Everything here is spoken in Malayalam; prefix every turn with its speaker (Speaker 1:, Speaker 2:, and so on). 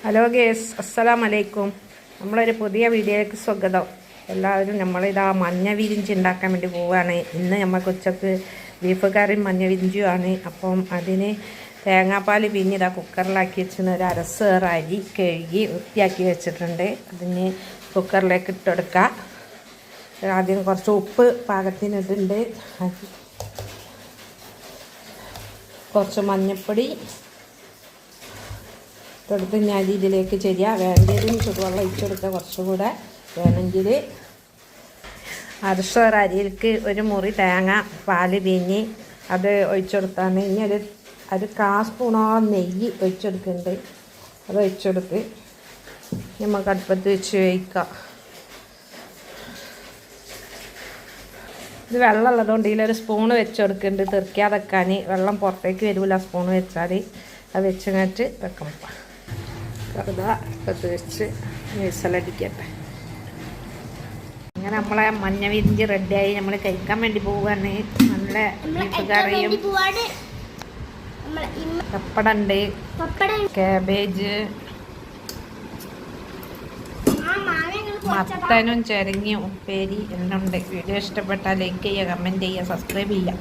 Speaker 1: ഹലോ ഗേസ്, അസ്സലാമലൈക്കും. നമ്മളൊരു പുതിയ വീഡിയോയിലേക്ക് സ്വാഗതം. എല്ലാവരും നമ്മളിതാ മഞ്ഞ വിരിഞ്ചി ഉണ്ടാക്കാൻ വേണ്ടി പോവുകയാണ്. ഇന്ന് നമുക്ക് ഉച്ചക്ക് ബീഫ് കറിയും മഞ്ഞ വിരിഞ്ചുമാണ്. അപ്പം അതിന് തേങ്ങാപ്പാൽ പിന്നിതാ കുക്കറിലാക്കി വെച്ചിട്ട് ഒരു അരസേറ് അരി കഴുകി വൃത്തിയാക്കി വെച്ചിട്ടുണ്ട്. അതിന് കുക്കറിലേക്ക് ഇട്ടെടുക്കുക. ആദ്യം കുറച്ച് ഉപ്പ് പാകത്തിനിട്ടുണ്ട്, കുറച്ച് മഞ്ഞൾപ്പൊടി ഇട്ടെടുത്ത് ഞാൻ ഇതിലേക്ക് ചെയ്യുക. വേണ്ടതും ചുടുവെള്ളം ഒഴിച്ചെടുക്കുക. കുറച്ചുകൂടെ വേണമെങ്കിൽ അരസേറ് അരിയിലേക്ക് ഒരു മുറി തേങ്ങ പാല് പിഞ്ഞി അത് ഒഴിച്ചെടുത്താണ്. ഇനി ഒരു സ്പൂണോളം നെയ്യ് ഒഴിച്ചെടുക്കുന്നുണ്ട്. അത് ഒഴിച്ചെടുത്ത് നമുക്ക് അടുപ്പത്ത് വെച്ച് വേവിക്കാം. ഇത് വെള്ളം ഉള്ളതുകൊണ്ട് ഇതിലൊരു സ്പൂണ് വെച്ചെടുക്കുന്നുണ്ട്, തെറിക്കാതെ വെക്കാൻ. വെള്ളം പുറത്തേക്ക് വരില്ല സ്പൂണ് വെച്ചാൽ. അത് വെച്ചിട്ട് വെക്കണം. വെറുതെ അടുപ്പത്ത് വെച്ച് വിസലടിക്കട്ടെ. അങ്ങനെ നമ്മളെ മഞ്ഞ വിരിഞ്ചി റെഡിയായി. നമ്മൾ കഴിക്കാൻ വേണ്ടി പോവുകയാണ്. നല്ല ബീഫ് കറിയും പപ്പടമുണ്ട്, കാബേജ്, മത്തനും ചിരങ്ങിയും ഉപ്പേരി എല്ലാം ഉണ്ട്. വീഡിയോ ഇഷ്ടപ്പെട്ടാൽ ലൈക്ക് ചെയ്യുക, കമൻറ്റ് ചെയ്യുക, സബ്സ്ക്രൈബ് ചെയ്യുക.